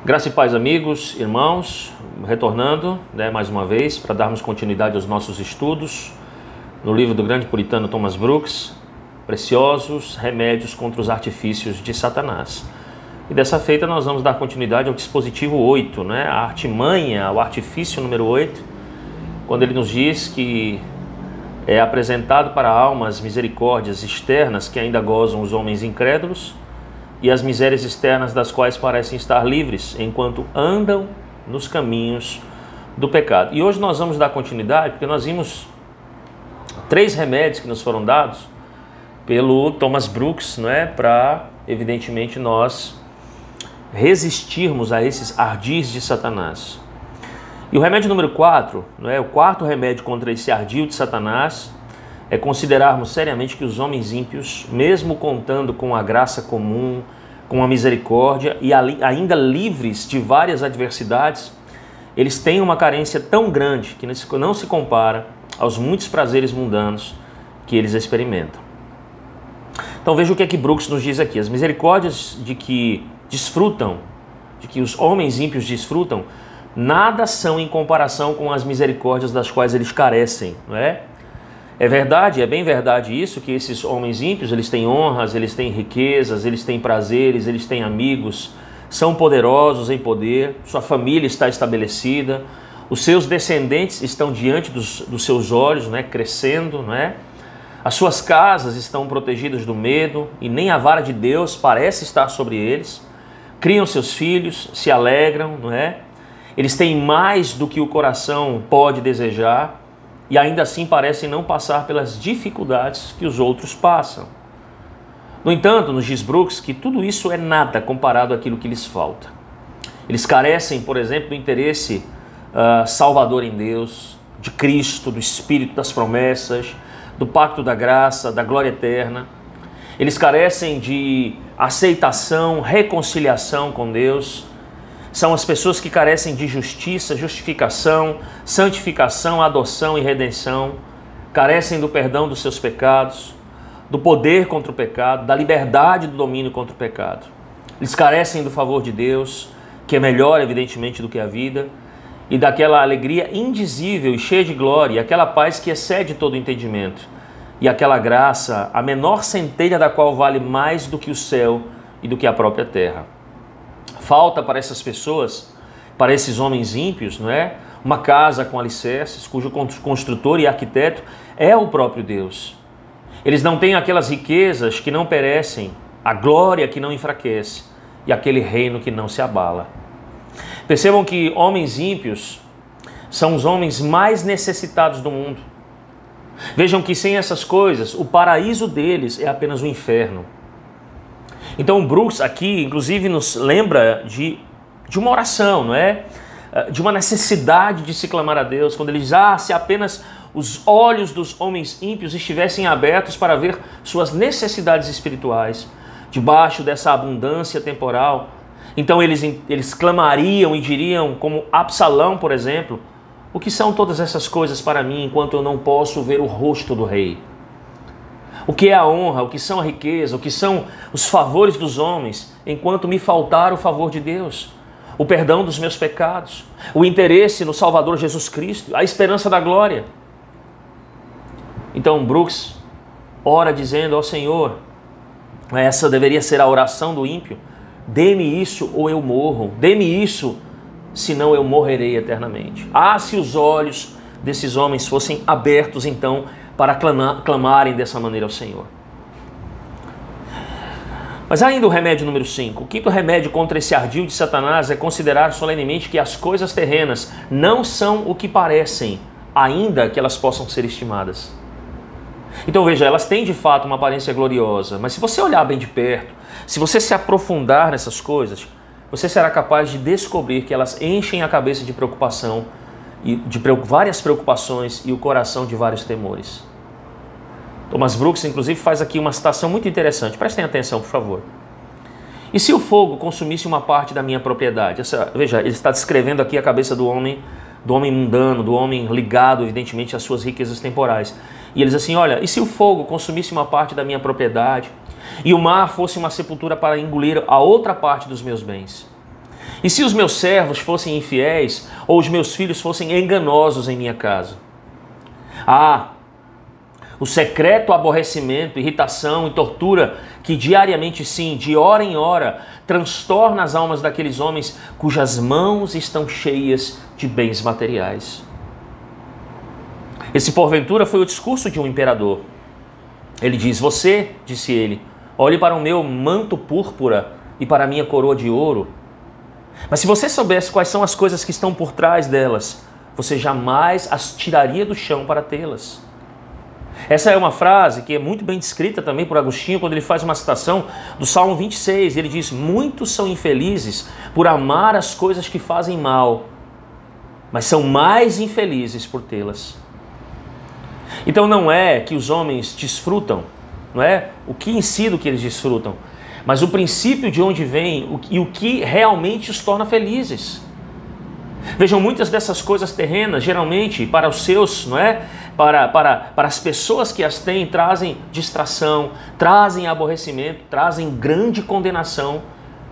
Graça e paz, amigos, irmãos, retornando mais uma vez para darmos continuidade aos nossos estudos no livro do grande puritano Thomas Brooks, Preciosos Remédios contra os Artifícios de Satanás. E dessa feita nós vamos dar continuidade ao dispositivo 8, a artimanha, o artifício número 8, quando ele nos diz que é apresentado para a alma as misericórdias externas que ainda gozam os homens incrédulos e as misérias externas das quais parecem estar livres enquanto andam nos caminhos do pecado. E hoje nós vamos dar continuidade porque nós vimos 3 remédios que nos foram dados pelo Thomas Brooks, para, evidentemente, nós resistirmos a esses ardis de Satanás. E o remédio número 4, o quarto remédio contra esse ardil de Satanás, é considerarmos seriamente que os homens ímpios, mesmo contando com a graça comum, com a misericórdia e ainda livres de várias adversidades, eles têm uma carência tão grande que não se compara aos muitos prazeres mundanos que eles experimentam. Então veja o que é que Brooks nos diz aqui. As misericórdias de que os homens ímpios desfrutam, nada são em comparação com as misericórdias das quais eles carecem, não é? É verdade, é bem verdade isso, que esses homens ímpios, eles têm honras, eles têm riquezas, eles têm prazeres, eles têm amigos, são poderosos em poder, sua família está estabelecida, os seus descendentes estão diante dos seus olhos, crescendo, as suas casas estão protegidas do medo e nem a vara de Deus parece estar sobre eles, criam seus filhos, se alegram, Eles têm mais do que o coração pode desejar, e ainda assim parecem não passar pelas dificuldades que os outros passam. No entanto, nos diz Brooks que tudo isso é nada comparado àquilo que lhes falta. Eles carecem, por exemplo, do interesse salvador em Deus, de Cristo, do Espírito das promessas, do pacto da graça, da glória eterna. Eles carecem de aceitação, reconciliação com Deus. São as pessoas que carecem de justiça, justificação, santificação, adoção e redenção, carecem do perdão dos seus pecados, do poder contra o pecado, da liberdade do domínio contra o pecado. Eles carecem do favor de Deus, que é melhor, evidentemente, do que a vida, e daquela alegria indizível e cheia de glória, aquela paz que excede todo o entendimento, e aquela graça, a menor centelha da qual vale mais do que o céu e do que a própria terra. Falta para essas pessoas, para esses homens ímpios, uma casa com alicerces, cujo construtor e arquiteto é o próprio Deus. Eles não têm aquelas riquezas que não perecem, a glória que não enfraquece e aquele reino que não se abala. Percebam que homens ímpios são os homens mais necessitados do mundo. Vejam que sem essas coisas, o paraíso deles é apenas um inferno. Então Brooks aqui, inclusive, nos lembra de uma oração, de uma necessidade de se clamar a Deus, quando ele diz, se apenas os olhos dos homens ímpios estivessem abertos para ver suas necessidades espirituais, debaixo dessa abundância temporal, então eles clamariam e diriam, como Absalão, por exemplo, o que são todas essas coisas para mim, enquanto eu não posso ver o rosto do rei? O que é a honra, o que são a riqueza, o que são os favores dos homens, enquanto me faltar o favor de Deus, o perdão dos meus pecados, o interesse no Salvador Jesus Cristo, a esperança da glória. Então Brooks ora dizendo ao Senhor, essa deveria ser a oração do ímpio, dê-me isso ou eu morro, dê-me isso, senão eu morrerei eternamente. Se os olhos desses homens fossem abertos então, para clamarem dessa maneira ao Senhor. Mas ainda o remédio número 5. O quinto remédio contra esse ardil de Satanás é considerar solenemente que as coisas terrenas não são o que parecem, ainda que elas possam ser estimadas. Então veja, elas têm de fato uma aparência gloriosa, mas se você olhar bem de perto, se você se aprofundar nessas coisas, você será capaz de descobrir que elas enchem a cabeça de preocupação, e de várias preocupações e o coração de vários temores. Thomas Brooks, inclusive, faz aqui uma citação muito interessante. Prestem atenção, por favor. E se o fogo consumisse uma parte da minha propriedade? Veja, ele está descrevendo aqui a cabeça do homem mundano, do homem ligado, evidentemente, às suas riquezas temporais. E ele diz assim, olha, e se o fogo consumisse uma parte da minha propriedade, e o mar fosse uma sepultura para engolir a outra parte dos meus bens? E se os meus servos fossem infiéis, ou os meus filhos fossem enganosos em minha casa? Ah, o secreto aborrecimento, irritação e tortura que diariamente, sim, de hora em hora, transtorna as almas daqueles homens cujas mãos estão cheias de bens materiais. Esse, porventura, foi o discurso de um imperador. Ele diz: você, disse ele, olhe para o meu manto púrpura e para a minha coroa de ouro. Mas se você soubesse quais são as coisas que estão por trás delas, você jamais as tiraria do chão para tê-las. Essa é uma frase que é muito bem descrita também por Agostinho quando ele faz uma citação do Salmo 26. Ele diz: muitos são infelizes por amar as coisas que fazem mal, mas são mais infelizes por tê-las. Então não é que os homens desfrutam, não é o que em si do que eles desfrutam, mas o princípio de onde vem e o que realmente os torna felizes. Vejam, muitas dessas coisas terrenas, geralmente para os seus, não é? Para as pessoas que as têm, trazem distração, trazem aborrecimento, trazem grande condenação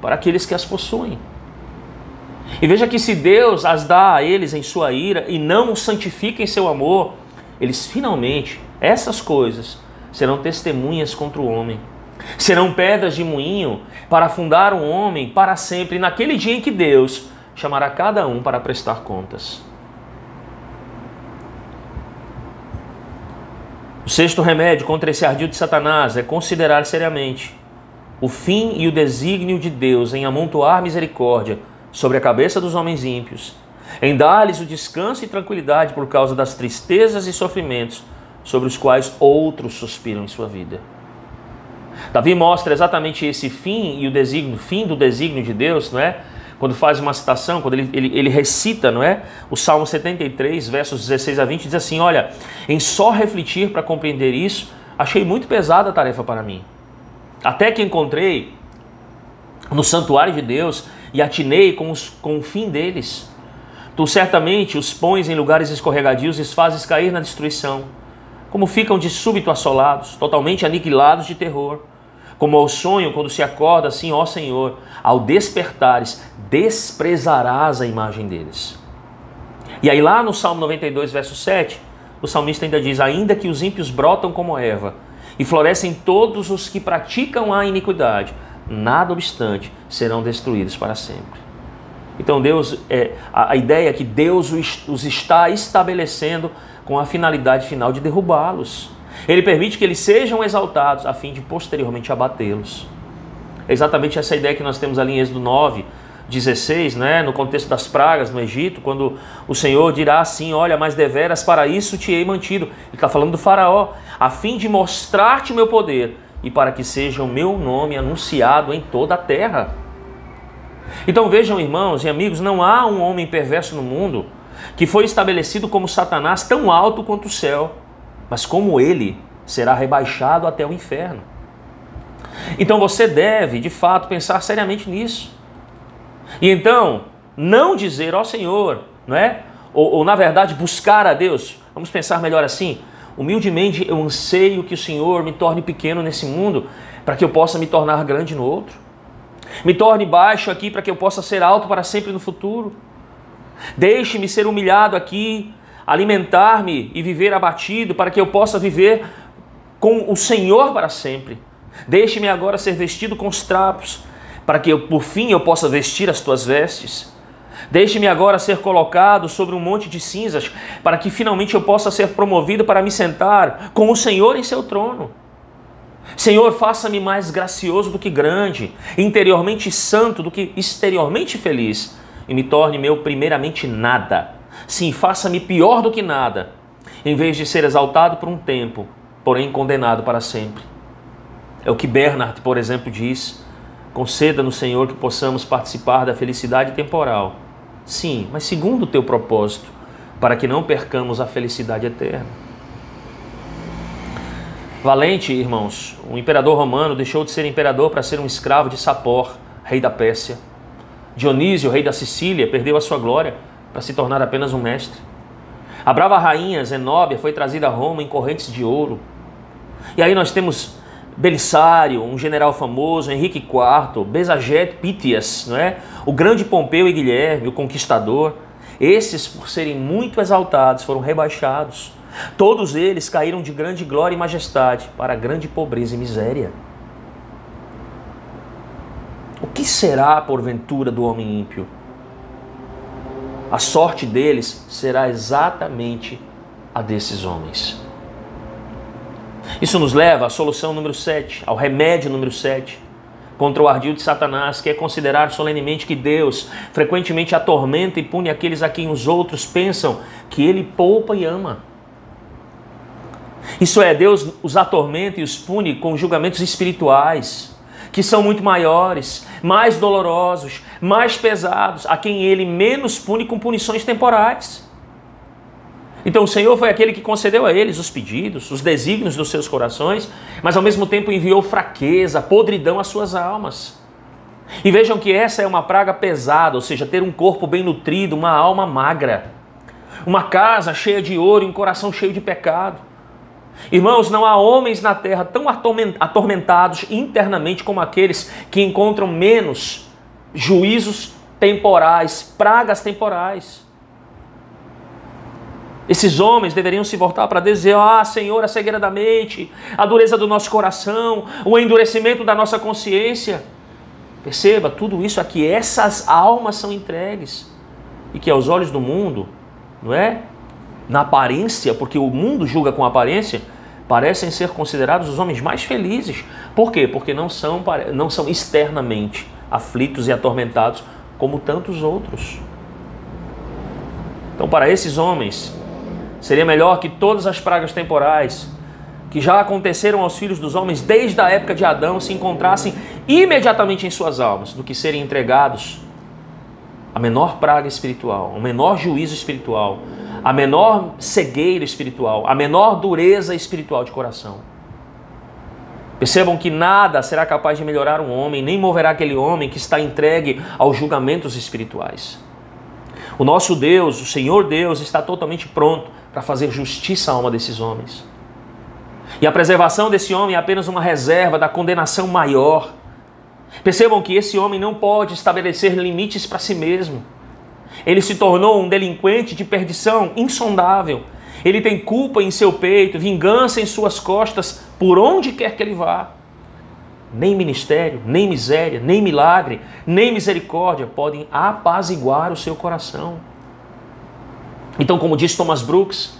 para aqueles que as possuem. E veja que se Deus as dá a eles em sua ira e não os santifica em seu amor, eles finalmente, essas coisas, serão testemunhas contra o homem. Serão pedras de moinho para afundar o homem para sempre, naquele dia em que Deus chamará cada um para prestar contas. O sexto remédio contra esse ardil de Satanás é considerar seriamente o fim e o desígnio de Deus em amontoar misericórdia sobre a cabeça dos homens ímpios, em dar-lhes o descanso e tranquilidade por causa das tristezas e sofrimentos sobre os quais outros suspiram em sua vida. Davi mostra exatamente esse fim e o desígnio, fim do desígnio de Deus, não é? Quando faz uma citação, quando ele recita, não é? O Salmo 73, versos 16 a 20, diz assim: olha, em só refletir para compreender isso, achei muito pesada a tarefa para mim. Até que encontrei no santuário de Deus e atinei com o fim deles. Tu certamente os pões em lugares escorregadios e os fazes cair na destruição, como ficam de súbito assolados, totalmente aniquilados de terror. Como ao sonho, quando se acorda, assim, ó Senhor, ao despertares, desprezarás a imagem deles. E aí lá no Salmo 92, verso 7, o salmista ainda diz: ainda que os ímpios brotam como erva e florescem todos os que praticam a iniquidade, nada obstante, serão destruídos para sempre. Então a ideia é que Deus os está estabelecendo com a finalidade final de derrubá-los. Ele permite que eles sejam exaltados a fim de posteriormente abatê-los. É exatamente essa ideia que nós temos ali em Êxodo 9, 16, né? No contexto das pragas no Egito, quando o Senhor dirá assim: olha, mas deveras para isso te hei mantido. Ele está falando do faraó, a fim de mostrar-te o meu poder e para que seja o meu nome anunciado em toda a terra. Então vejam, irmãos e amigos, não há um homem perverso no mundo que foi estabelecido como Satanás tão alto quanto o céu, mas como ele será rebaixado até o inferno. Então você deve, de fato, pensar seriamente nisso. E então, não dizer, ó Senhor, não é? Ou na verdade, buscar a Deus. Vamos pensar melhor assim: humildemente eu anseio que o Senhor me torne pequeno nesse mundo, para que eu possa me tornar grande no outro. Me torne baixo aqui, para que eu possa ser alto para sempre no futuro. Deixe-me ser humilhado aqui, alimentar-me e viver abatido, para que eu possa viver com o Senhor para sempre. Deixe-me agora ser vestido com os trapos, para que por fim eu possa vestir as tuas vestes. Deixe-me agora ser colocado sobre um monte de cinzas, para que finalmente eu possa ser promovido para me sentar com o Senhor em seu trono. Senhor, faça-me mais gracioso do que grande, interiormente santo do que exteriormente feliz, e me torne meu primeiramente nada. Sim, faça-me pior do que nada, em vez de ser exaltado por um tempo, porém condenado para sempre. É o que Bernard, por exemplo, diz: conceda-nos, Senhor, que possamos participar da felicidade temporal. Sim, mas segundo o teu propósito, para que não percamos a felicidade eterna. Valente, irmãos, o imperador romano deixou de ser imperador para ser um escravo de Sapor, rei da Pérsia. Dionísio, rei da Sicília, perdeu a sua glória para se tornar apenas um mestre. A brava rainha Zenóbia foi trazida a Roma em correntes de ouro. E aí nós temos Belisário, um general famoso, Henrique IV, Bezajet Pítias, não é? O grande Pompeu e Guilherme, o conquistador. Esses, por serem muito exaltados, foram rebaixados. Todos eles caíram de grande glória e majestade para grande pobreza e miséria. O que será, porventura, do homem ímpio? A sorte deles será exatamente a desses homens. Isso nos leva à solução número 7, ao remédio número 7, contra o ardil de Satanás, que é considerar solenemente que Deus frequentemente atormenta e pune aqueles a quem os outros pensam que Ele poupa e ama. Isso é, Deus os atormenta e os pune com julgamentos espirituais, que são muito maiores, mais dolorosos, mais pesados, a quem Ele menos pune com punições temporais. Então o Senhor foi aquele que concedeu a eles os pedidos, os desígnios dos seus corações, mas ao mesmo tempo enviou fraqueza, podridão às suas almas. E vejam que essa é uma praga pesada, ou seja, ter um corpo bem nutrido, uma alma magra, uma casa cheia de ouro e um coração cheio de pecado. Irmãos, não há homens na terra tão atormentados internamente como aqueles que encontram menos juízos temporais, pragas temporais. Esses homens deveriam se voltar para Deus e dizer: ah, Senhor, a cegueira da mente, a dureza do nosso coração, o endurecimento da nossa consciência. Perceba, tudo isso aqui, essas almas são entregues. E que aos olhos do mundo, não é? Na aparência, porque o mundo julga com aparência, parecem ser considerados os homens mais felizes. Por quê? Porque não são externamente aflitos e atormentados como tantos outros. Então, para esses homens, seria melhor que todas as pragas temporais que já aconteceram aos filhos dos homens desde a época de Adão se encontrassem imediatamente em suas almas, do que serem entregados à menor praga espiritual, ao menor juízo espiritual, a menor cegueira espiritual, a menor dureza espiritual de coração. Percebam que nada será capaz de melhorar um homem, nem moverá aquele homem que está entregue aos julgamentos espirituais. O nosso Deus, o Senhor Deus, está totalmente pronto para fazer justiça à alma desses homens. E a preservação desse homem é apenas uma reserva da condenação maior. Percebam que esse homem não pode estabelecer limites para si mesmo. Ele se tornou um delinquente de perdição insondável. Ele tem culpa em seu peito, vingança em suas costas, por onde quer que ele vá. Nem ministério, nem miséria, nem milagre, nem misericórdia podem apaziguar o seu coração. Então, como diz Thomas Brooks,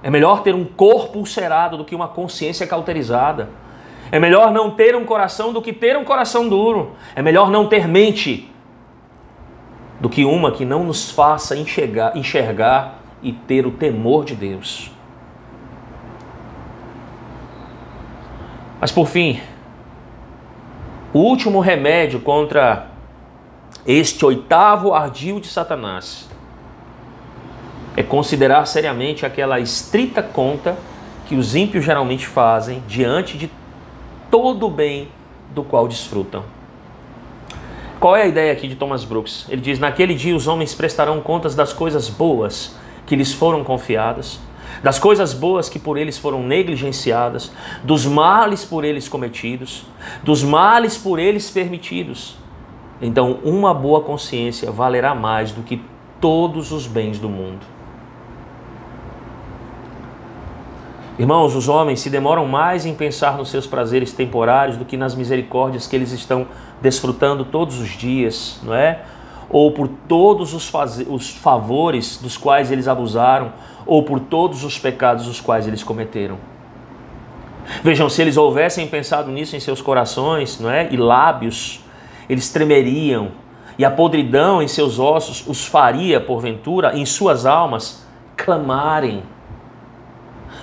é melhor ter um corpo ulcerado do que uma consciência cauterizada. É melhor não ter um coração do que ter um coração duro. É melhor não ter mente do que uma que não nos faça enxergar e ter o temor de Deus. Mas por fim, o último remédio contra este oitavo ardil de Satanás é considerar seriamente aquela estrita conta que os ímpios geralmente fazem diante de todo o bem do qual desfrutam. Qual é a ideia aqui de Thomas Brooks? Ele diz: naquele dia os homens prestarão contas das coisas boas que lhes foram confiadas, das coisas boas que por eles foram negligenciadas, dos males por eles cometidos, dos males por eles permitidos. Então, uma boa consciência valerá mais do que todos os bens do mundo. Irmãos, os homens se demoram mais em pensar nos seus prazeres temporários do que nas misericórdias que eles estão desfrutando todos os dias, não é? Ou por todos os favores dos quais eles abusaram, ou por todos os pecados os quais eles cometeram. Vejam, se eles houvessem pensado nisso em seus corações, não é? E lábios, eles tremeriam, e a podridão em seus ossos os faria, porventura, em suas almas, clamarem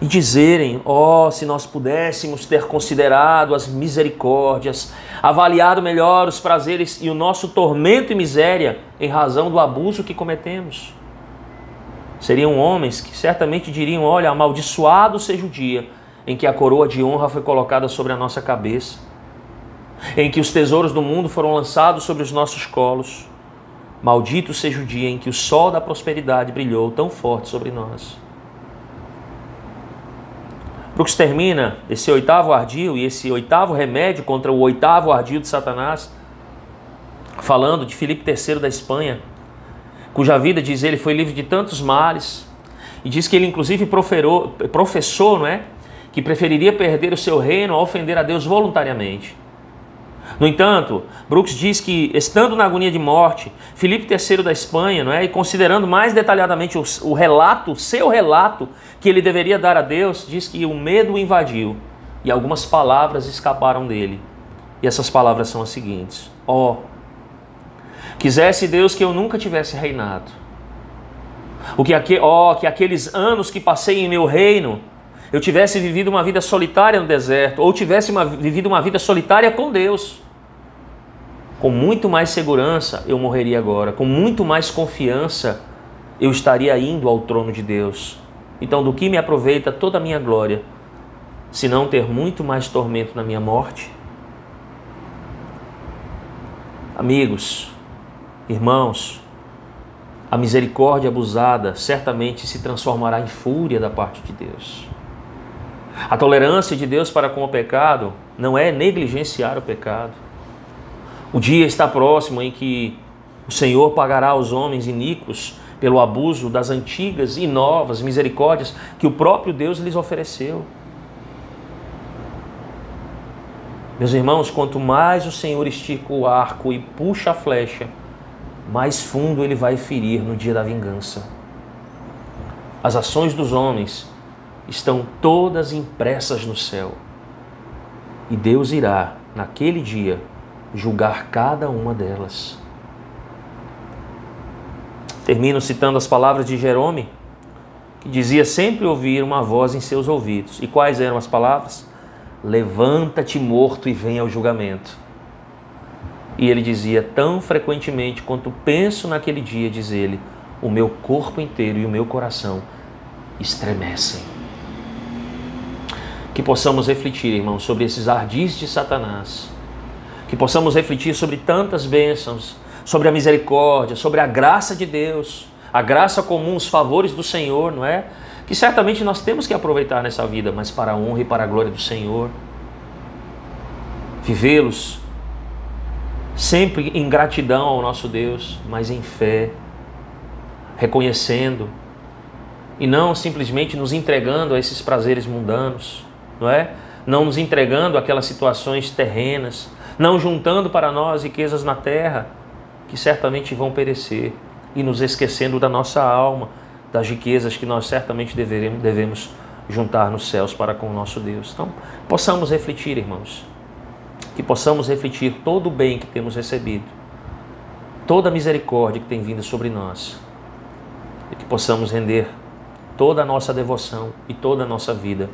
e dizerem: ó, se nós pudéssemos ter considerado as misericórdias, avaliado melhor os prazeres e o nosso tormento e miséria em razão do abuso que cometemos. Seriam homens que certamente diriam: olha, amaldiçoado seja o dia em que a coroa de honra foi colocada sobre a nossa cabeça, em que os tesouros do mundo foram lançados sobre os nossos colos. Maldito seja o dia em que o sol da prosperidade brilhou tão forte sobre nós. Brooks termina esse oitavo ardil e esse oitavo remédio contra o oitavo ardil de Satanás, falando de Filipe III da Espanha, cuja vida, diz ele, foi livre de tantos males, e diz que ele inclusive professou, não é, que preferiria perder o seu reino a ofender a Deus voluntariamente. No entanto, Brooks diz que, estando na agonia de morte, Filipe III da Espanha, não é, e considerando mais detalhadamente o relato, seu relato, que ele deveria dar a Deus, diz que o medo o invadiu e algumas palavras escaparam dele. E essas palavras são as seguintes: ó, quisesse Deus que eu nunca tivesse reinado. Que aqueles anos que passei em meu reino, eu tivesse vivido uma vida solitária no deserto, ou tivesse vivido uma vida solitária com Deus. Com muito mais segurança eu morreria agora, com muito mais confiança eu estaria indo ao trono de Deus. Então, do que me aproveita toda a minha glória, se não ter muito mais tormento na minha morte? Amigos, irmãos, a misericórdia abusada certamente se transformará em fúria da parte de Deus. A tolerância de Deus para com o pecado não é negligenciar o pecado. O dia está próximo em que o Senhor pagará aos homens iníquos pelo abuso das antigas e novas misericórdias que o próprio Deus lhes ofereceu. Meus irmãos, quanto mais o Senhor estica o arco e puxa a flecha, mais fundo ele vai ferir no dia da vingança. As ações dos homens estão todas impressas no céu. E Deus irá, naquele dia, julgar cada uma delas. Termino citando as palavras de Jerome, que dizia sempre ouvir uma voz em seus ouvidos. E quais eram as palavras? Levanta-te morto e vem ao julgamento. E ele dizia tão frequentemente quanto penso naquele dia, diz ele, o meu corpo inteiro e o meu coração estremecem. Que possamos refletir, irmãos, sobre esses ardis de Satanás. Que possamos refletir sobre tantas bênçãos, sobre a misericórdia, sobre a graça de Deus, a graça comum, os favores do Senhor, não é? Que certamente nós temos que aproveitar nessa vida, mas para a honra e para a glória do Senhor. Vivê-los sempre em gratidão ao nosso Deus, mas em fé, reconhecendo e não simplesmente nos entregando a esses prazeres mundanos, não é? Não nos entregando àquelas situações terrenas, não juntando para nós riquezas na terra, que certamente vão perecer, e nos esquecendo da nossa alma, das riquezas que nós certamente devemos juntar nos céus para com o nosso Deus. Então, possamos refletir, irmãos, que possamos refletir todo o bem que temos recebido, toda a misericórdia que tem vindo sobre nós, e que possamos render toda a nossa devoção e toda a nossa vida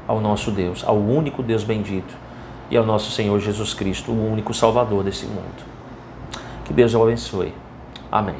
ao nosso Deus, ao único Deus bendito, e ao nosso Senhor Jesus Cristo, o único Salvador desse mundo. Que Deus o abençoe. Amém.